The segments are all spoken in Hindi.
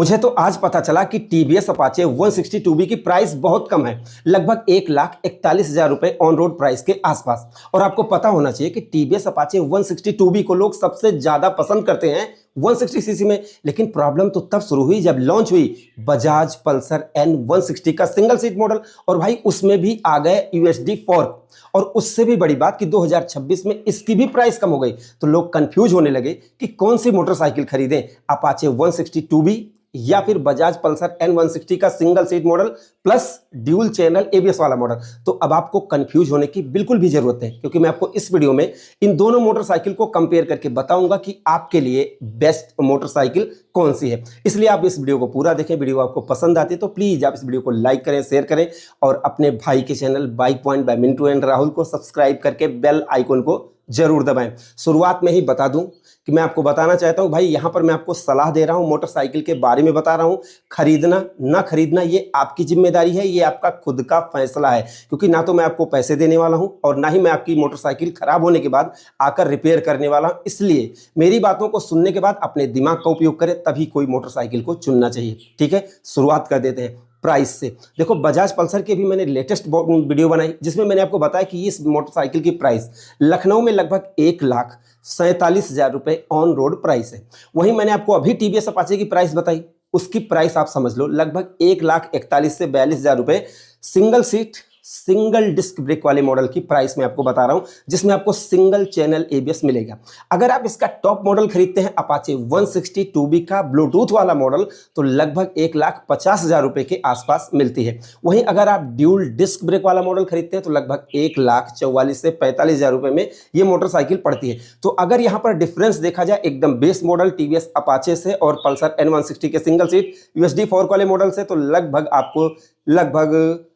मुझे तो आज पता चला कि टीवीएस अपाचे 162B की प्राइस बहुत कम है, लगभग 1,41,000 रुपए ऑन रोड प्राइस के आसपास। और आपको पता होना चाहिए कि टीवीएस अपाचे 162B को लोग सबसे ज्यादा पसंद करते हैं 160 सीसी में। लेकिन प्रॉब्लम तो तब शुरू हुई जब लॉन्च हुई बजाज पल्सर N160 का सिंगल सीट मॉडल, और भाई उसमें भी आ गए यूएसडी फोर्क। और उससे भी बड़ी बात कि 2026 में इसकी भी प्राइस कम हो गई, तो लोग कंफ्यूज होने लगे कि कौन सी मोटरसाइकिल खरीदें, अपाचे 162B या फिर बजाज पल्सर N160 का single seat model plus dual channel ABS वाला मॉडल। तो अब आपको कंफ्यूज होने की बिल्कुल भी जरूरत है, क्योंकि मैं आपको इस वीडियो में इन दोनों मोटरसाइकिल को कंपेयर करके बताऊंगा कि आपके लिए बेस्ट मोटरसाइकिल कौन सी है। इसलिए आप इस वीडियो को पूरा देखें। वीडियो आपको पसंद आती है तो प्लीज आप इस वीडियो को लाइक करें, शेयर करें, और अपने भाई के channel bike point by Mintu and Rahul को सब्सक्राइब करके बेल आइकन को जरूर दबाएं। शुरुआत में ही बता दूं कि मैं आपको बताना चाहता हूं भाई, यहां पर मैं आपको सलाह दे रहा हूं, मोटरसाइकिल के बारे में बता रहा हूं। खरीदना ना खरीदना ये आपकी जिम्मेदारी है, ये आपका खुद का फैसला है, क्योंकि ना तो मैं आपको पैसे देने वाला हूं और ना ही मैं आपकी मोटरसाइकिल खराब होने के बाद आकर रिपेयर करने वाला हूं। इसलिए मेरी बातों को सुनने के बाद अपने दिमाग का उपयोग करें, तभी कोई मोटरसाइकिल को चुनना चाहिए। ठीक है, शुरुआत कर देते हैं प्राइस से। देखो, बजाज पल्सर की भी मैंने लेटेस्ट वीडियो बनाई जिसमें मैंने आपको बताया कि इस मोटरसाइकिल की प्राइस लखनऊ में लगभग 1,47,000 रुपए ऑन रोड प्राइस है। वहीं मैंने आपको अभी टीवीएस अपाचे की प्राइस बताई, उसकी प्राइस आप समझ लो लगभग 1,41,000 से 42,000 रुपए single seat single disc brake वाले मॉडल की प्राइस में आपको बता रहा हूं, जिसमें आपको सिंगल चैनल एबीएस मिलेगा। अगर आप इसका टॉप मॉडल खरीदते हैं अपाचे 162B का ब्लूटूथ वाला मॉडल, तो लगभग 1,50,000 रुपए के आसपास मिलती है। वहीं अगर आप ड्यूल डिस्क ब्रेक वाला मॉडल खरीदते हैं तो लगभग 1,44,000 से 45,000 रुपए में ये मोटरसाइकिल पड़ती है। तो अगर यहाँ पर डिफरेंस देखा जाए एकदम बेस मॉडल टीवीएस अपाचे से और पल्सर N160 के सिंगल सीट यूएसडी फोर्क वाले मॉडल से, तो लगभग आपको लगभग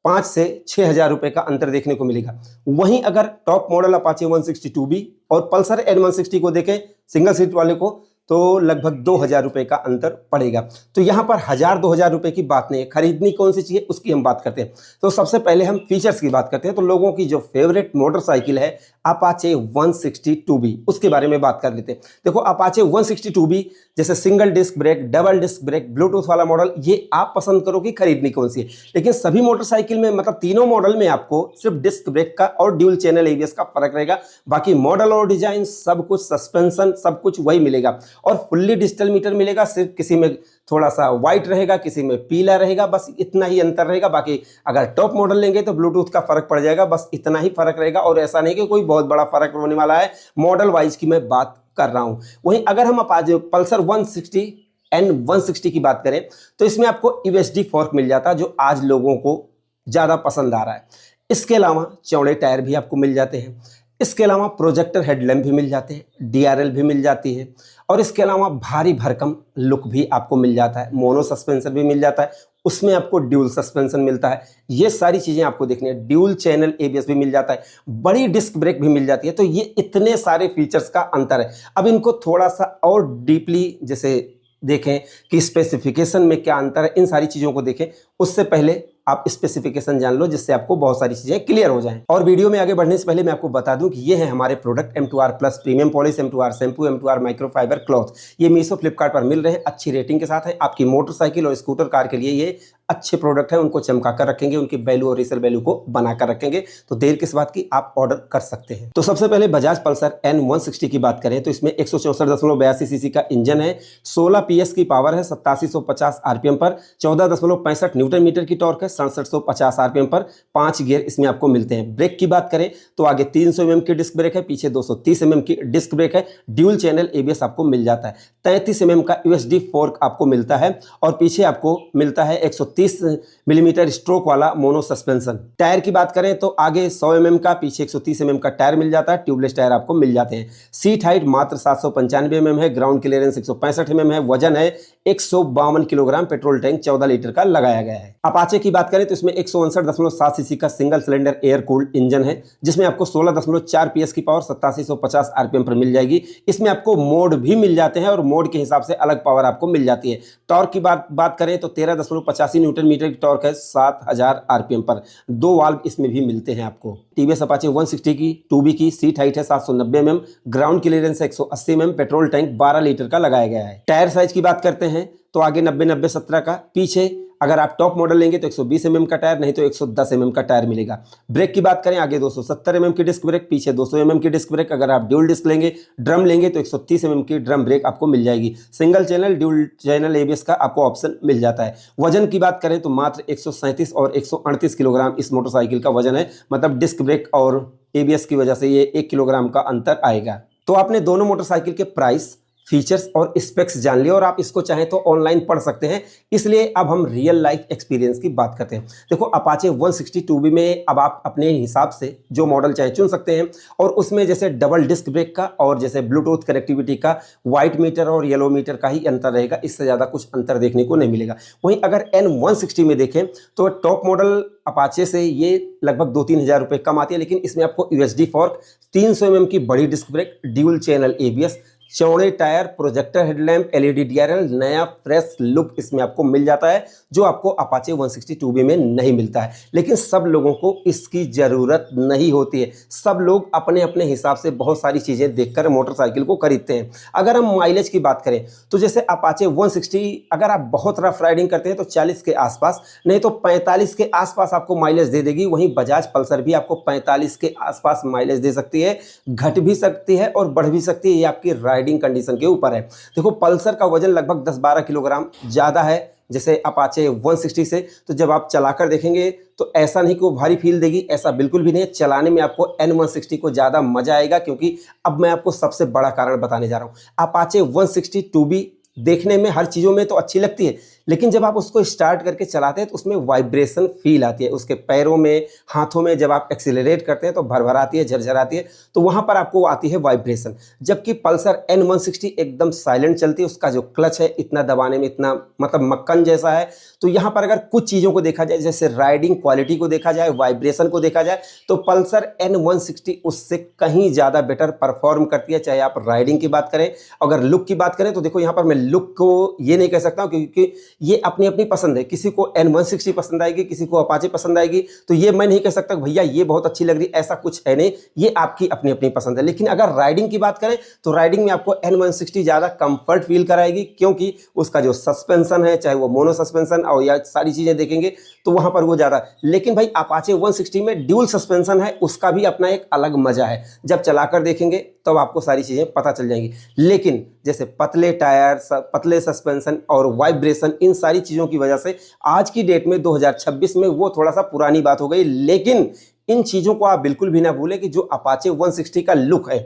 5 से 6,000 रुपए का अंतर देखने को मिलेगा। वहीं अगर टॉप मॉडल अपाचे 162B और पल्सर N160 को देखें सिंगल सीट वाले को, तो लगभग 2,000 रुपए का अंतर पड़ेगा। तो यहां पर 1,000-2,000 रुपए की बात नहीं है, खरीदनी कौन सी चाहिए उसकी हम बात करते हैं। तो सबसे पहले हम फीचर्स की बात करते हैं। तो लोगों की जो फेवरेट मोटरसाइकिल है अपाचे 162B, उसके बारे में बात कर लेते हैं। देखो, अपाचे 162B जैसे single disc brake, double disc brake, Bluetooth वाला मॉडल, ये आप पसंद करो कि खरीदनी कौन सी है। लेकिन सभी मोटरसाइकिल में, मतलब तीनों मॉडल में, आपको सिर्फ डिस्क ब्रेक का और ड्यूल चैनल एबीएस का फर्क रहेगा। बाकी मॉडल और डिजाइन सब कुछ, सस्पेंशन सब कुछ वही मिलेगा। और फुल्ली डिजिटल मीटर मिलेगा, सिर्फ किसी में थोड़ा सा व्हाइट रहेगा, किसी में पीला रहेगा, बस इतना ही अंतर रहेगा। बाकी अगर टॉप मॉडल लेंगे तो ब्लूटूथ का फर्क पड़ जाएगा, बस इतना ही फर्क रहेगा। और ऐसा नहीं कि कोई बहुत बड़ा फर्क होने वाला है, मॉडल वाइज की मैं बात कर रहा हूं। वहीं अगर हम पल्सर 160 N160 की बात करें तो इसमें आपको यूएसडी फोर्क मिल जाता है, जो आज लोगों को ज्यादा पसंद आ रहा है। इसके अलावा चौड़े टायर भी आपको मिल जाते हैं। इसके अलावा प्रोजेक्टर हेडलैम्प भी मिल जाते हैं, डीआरएल भी मिल जाती है, और इसके अलावा भारी भरकम लुक भी आपको मिल जाता है। मोनो सस्पेंशन भी मिल जाता है, उसमें आपको ड्यूल सस्पेंशन मिलता है। ये सारी चीजें आपको देखनी है। ड्यूल चैनल एबीएस भी मिल जाता है, बड़ी डिस्क ब्रेक भी मिल जाती है। तो ये इतने सारे फीचर्स का अंतर है। अब इनको थोड़ा सा और डीपली जैसे देखें कि स्पेसिफिकेशन में क्या अंतर है, इन सारी चीजों को देखें। उससे पहले आप स्पेसिफिकेशन जान लो, जिससे आपको बहुत सारी चीजें क्लियर हो जाएं। और वीडियो में आगे बढ़ने से पहले मैं आपको बता दूं कि ये है हमारे product M2R plus premium polish, M2R shampoo, M2R microfibre cloth. ये मीशो फ्लिपकार्ट पर मिल रहे हैं, अच्छी रेटिंग के साथ है। आपकी मोटरसाइकिल और स्कूटर कार के लिए ये अच्छे प्रोडक्ट है, उनको चमका कर रखेंगे, उनकी वैल्यू और रीसेल वैल्यू को बनाकर रखेंगे। तो देर किस बात की, आप ऑर्डर कर सकते हैं। तो सबसे पहले बजाज पल्सर N160 की बात करें तो इसमें 164.82 सीसी का इंजन है, 16 PS की पावर है, 8750 आरपीएम पर, 14.65 न्यूटन मीटर की टॉर्क है, 6750 आरपीएम पर। 5 गियर इसमें आपको मिलते हैं। ब्रेक की बात करें तो आगे 300 mm की डिस्क ब्रेक है, पीछे 230 mm की डिस्क ब्रेक है। ड्यूल चैनल एबीएस आपको मिल जाता है। 33 mm का यूएसडी फोर्क आपको मिलता है, और पीछे आपको मिलता है 130 मिलीमीटर स्ट्रोक वाला मोनो सस्पेंशन। टायर की बात करें तो आगे 100 mm का, पीछे 130 mm का टायर मिल जाता है। ट्यूबलेस टायर आपको मिल जाते हैं। सीट हाइट मात्र 795 mm है, ग्राउंड क्लियरेंस 165 mm है, वजन है 152 किलोग्राम, पेट्रोल टैंक 14 लीटर का लगाया गया है। अपाचे की बात करें तो इसमें 159.7 सीसी का single cylinder air cooled engine है, जिसमें आपको 16.4 PS की पावर 8750 आरपीएम पर मिल जाएगी। इसमें आपको मोड भी मिल जाते हैं, और मोड के हिसाब से अलग पावर आपको मिल जाती है। टॉर्क की बात करें तो 13.85 न्यूटन मीटर की टॉर्क है, 7000 आरपीएम पर। 2 वाल्व इसमें भी मिलते हैं आपको। टीवीएस अपाचे 160 की 2B की सीट हाइट है 790 mm, ground clearance 180 mm, petrol tank 12 litre का लगाया गया है। टायर साइज की बात करते हैं तो आगे 90-90-17 का, पीछे अगर आप टॉप मॉडल लेंगे तो 120 mm का टायर, नहीं तो 110 mm का टायर मिलेगा। ब्रेक की बात करें, आगे 270 mm की डिस्क ब्रेक, पीछे 200 mm की डिस्क ब्रेक। अगर आप ड्यूल डिस्क लेंगे, ड्रम लेंगे तो 130 mm की ड्रम ब्रेक आपको मिल जाएगी। Single channel dual channel ABS का आपको ऑप्शन मिल जाता है। वजन की बात करें तो मात्र 137 और 138 किलोग्राम इस मोटरसाइकिल का वजन है, मतलब डिस्क ब्रेक और एबीएस की वजह से ये 1 किलोग्राम का अंतर आएगा। तो आपने दोनों मोटरसाइकिल के प्राइस, फीचर्स और स्पेक्स जान लिया और आप इसको चाहें तो ऑनलाइन पढ़ सकते हैं। इसलिए अब हम रियल लाइफ एक्सपीरियंस की बात करते हैं। देखो, अपाचे 160 में अब आप अपने हिसाब से जो मॉडल चाहे चुन सकते हैं, और उसमें जैसे डबल डिस्क ब्रेक का और जैसे ब्लूटूथ कनेक्टिविटी का वाइट मीटर और येलो मीटर का ही अंतर रहेगा, इससे ज़्यादा कुछ अंतर देखने को नहीं मिलेगा। वहीं अगर N160 में देखें तो टॉप मॉडल अपाचे से ये लगभग 2-3 हज़ार रुपये कम आती है, लेकिन इसमें आपको यूएसडी फॉर्क, 300 mm की बड़ी disc brake, dual channel ABS, चौड़े tyre, projector headlamp, LED DRL, नया फ्रेश लुक इसमें आपको मिल जाता है, जो आपको अपाचे 160 में नहीं मिलता है। लेकिन सब लोगों को इसकी ज़रूरत नहीं होती है। सब लोग अपने अपने हिसाब से बहुत सारी चीज़ें देखकर मोटरसाइकिल को खरीदते हैं। अगर हम माइलेज की बात करें तो जैसे अपाचे 160 अगर आप बहुत रफ राइडिंग करते हैं तो 40 के आसपास, नहीं तो 45 के आसपास आपको माइलेज दे देगी। वहीं बजाज पल्सर भी आपको 45 के आसपास माइलेज दे सकती है, घट भी सकती है और बढ़ भी सकती है, ये आपकी राइडिंग कंडीशन के ऊपर है। देखो, पल्सर का वजन लगभग 10-12 किलोग्राम ज़्यादा है जैसे अपाचे 160 से, तो जब आप चलाकर देखेंगे तो ऐसा नहीं कि वो भारी फील देगी, ऐसा बिल्कुल भी नहीं है। चलाने में आपको N160 को ज़्यादा मजा आएगा, क्योंकि अब मैं आपको सबसे बड़ा कारण बताने जा रहा हूँ। अपाचे 160 देखने में हर चीज़ों में तो अच्छी लगती है, लेकिन जब आप उसको स्टार्ट करके चलाते हैं तो उसमें वाइब्रेशन फील आती है। उसके पैरों में, हाथों में जब आप एक्सीलरेट करते हैं तो भरभर आती है, झरझर आती है, तो वहाँ पर आपको आती है वाइब्रेशन। जबकि पल्सर N160 एकदम साइलेंट चलती है। उसका जो क्लच है इतना दबाने में इतना मतलब मक्खन जैसा है। तो यहाँ पर अगर कुछ चीज़ों को देखा जाए, जैसे राइडिंग क्वालिटी को देखा जाए, वाइब्रेशन को देखा जाए, तो पल्सर N160 उससे कहीं ज़्यादा बेटर परफॉर्म करती है। चाहे आप राइडिंग की बात करें, अगर लुक की बात करें तो देखो, यहाँ पर मैं लुक को ये नहीं कह सकता हूँ, क्योंकि ये अपनी अपनी पसंद है। किसी को N160 पसंद आएगी, किसी को अपाचे पसंद आएगी, तो ये मैं नहीं कह सकता भैया ये बहुत अच्छी लग रही, ऐसा कुछ है नहीं। ये आपकी अपनी अपनी पसंद है। लेकिन अगर राइडिंग की बात करें तो राइडिंग में आपको N160 ज़्यादा कंफर्ट फील कराएगी, क्योंकि उसका जो सस्पेंशन है, चाहे वो मोनो सस्पेंशन और या सारी चीज़ें देखेंगे तो वहाँ पर वो ज़्यादा। लेकिन भाई अपाचे 160 में ड्यूल सस्पेंशन है, उसका भी अपना एक अलग मज़ा है। जब चलाकर देखेंगे तब तो आपको सारी चीज़ें पता चल जाएंगी। लेकिन जैसे पतले टायर, पतले सस्पेंशन और वाइब्रेशन, इन सारी चीज़ों की वजह से आज की डेट में 2026 में वो थोड़ा सा पुरानी बात हो गई। लेकिन इन चीज़ों को आप बिल्कुल भी ना भूलें कि जो अपाचे 160 का लुक है,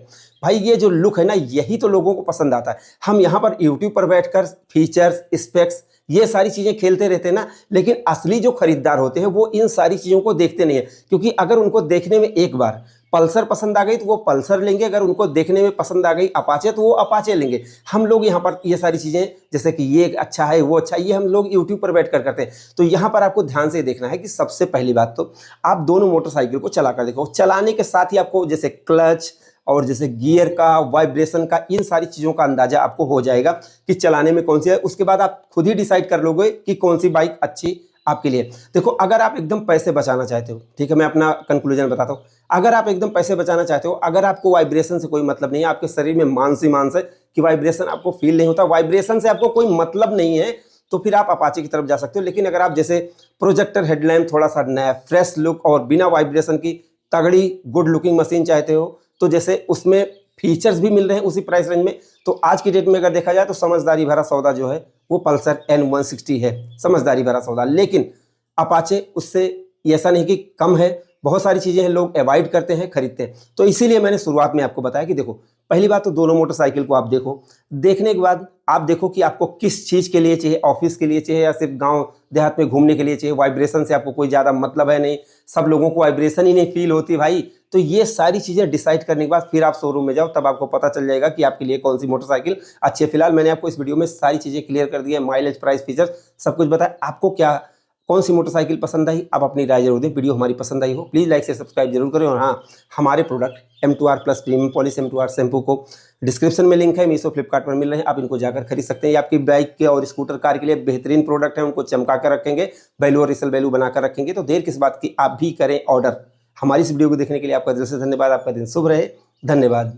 भाई ये जो लुक है ना, यही तो लोगों को पसंद आता है। हम यहाँ पर यूट्यूब पर बैठकर फीचर्स, स्पेक्स, ये सारी चीज़ें खेलते रहते हैं ना, लेकिन असली जो खरीदार होते हैं वो इन सारी चीज़ों को देखते नहीं है। क्योंकि अगर उनको देखने में एक बार पल्सर पसंद आ गई तो वो पल्सर लेंगे, अगर उनको देखने में पसंद आ गई अपाचे तो वो अपाचे लेंगे। हम लोग यहाँ पर ये सारी चीज़ें, जैसे कि ये अच्छा है, वो अच्छा है, ये हम लोग यूट्यूब पर बैठ कर करते हैं। तो यहाँ पर आपको ध्यान से देखना है कि सबसे पहली बात तो आप दोनों मोटरसाइकिल को चला कर देखो। चलाने के साथ ही आपको जैसे क्लच और जैसे गियर का, वाइब्रेशन का, इन सारी चीज़ों का अंदाजा आपको हो जाएगा कि चलाने में कौन सी है। उसके बाद आप खुद ही डिसाइड कर लोगे कि कौन सी बाइक अच्छी आपके लिए। देखो, अगर आप एकदम पैसे बचाना चाहते हो, ठीक है, मैं अपना कंक्लूजन बताता हूँ। अगर आप एकदम पैसे बचाना चाहते हो, अगर आपको वाइब्रेशन से कोई मतलब नहीं है, आपके शरीर में मांस है कि वाइब्रेशन आपको फील नहीं होता, वाइब्रेशन से आपको कोई मतलब नहीं है, तो फिर आप अपाचे की तरफ जा सकते हो। लेकिन अगर आप जैसे प्रोजेक्टर हेडलैम्प, थोड़ा सा नया फ्रेश लुक और बिना वाइब्रेशन की तगड़ी गुड लुकिंग मशीन चाहते हो, तो जैसे उसमें फीचर्स भी मिल रहे हैं उसी प्राइस रेंज में, तो आज की डेट में अगर देखा जाए तो समझदारी भरा सौदा जो है वो पल्सर N160 है, समझदारी भरा सौदा। लेकिन अपाचे उससे ऐसा नहीं कि कम है, बहुत सारी चीज़ें हैं लोग अवॉइड करते हैं, खरीदते हैं। तो इसीलिए मैंने शुरुआत में आपको बताया कि देखो, पहली बात तो दोनों मोटरसाइकिल को आप देखो, देखने के बाद आप देखो कि आपको किस चीज़ के लिए चाहिए, ऑफिस के लिए चाहिए या सिर्फ गांव देहात में घूमने के लिए चाहिए। वाइब्रेशन से आपको कोई ज़्यादा मतलब है नहीं, सब लोगों को वाइब्रेशन ही नहीं फील होती भाई। तो ये सारी चीज़ें डिसाइड करने के बाद फिर आप शोरूम में जाओ, तब आपको पता चल जाएगा कि आपके लिए कौन सी मोटरसाइकिल अच्छी है। फिलहाल मैंने आपको इस वीडियो में सारी चीज़ें क्लियर कर दी है, माइलेज, प्राइस, फीचर्स सब कुछ बताया। आपको क्या कौन सी मोटरसाइकिल पसंद आई, आप अपनी राय जरूर दें। वीडियो हमारी पसंद आई हो प्लीज़ लाइक से सब्सक्राइब जरूर करें। और हाँ, हमारे product M2R plus premium polish M2R shampoo को डिस्क्रिप्शन में लिंक है, मीशो, फ्लिपकार्ट पर मिल रहे हैं, आप इनको जाकर खरीद सकते हैं। ये आपकी बाइक के और स्कूटर, कार के लिए बेहतरीन प्रोडक्ट है, उनको चमका कर रखेंगे, वैल्यू और रिसल वैल्यू बनाकर रखेंगे। तो देर किस बात की, आप भी करें ऑर्डर। हमारी इस वीडियो को देखने के लिए आपका दिल से धन्यवाद। आपका दिन शुभ रहे, धन्यवाद।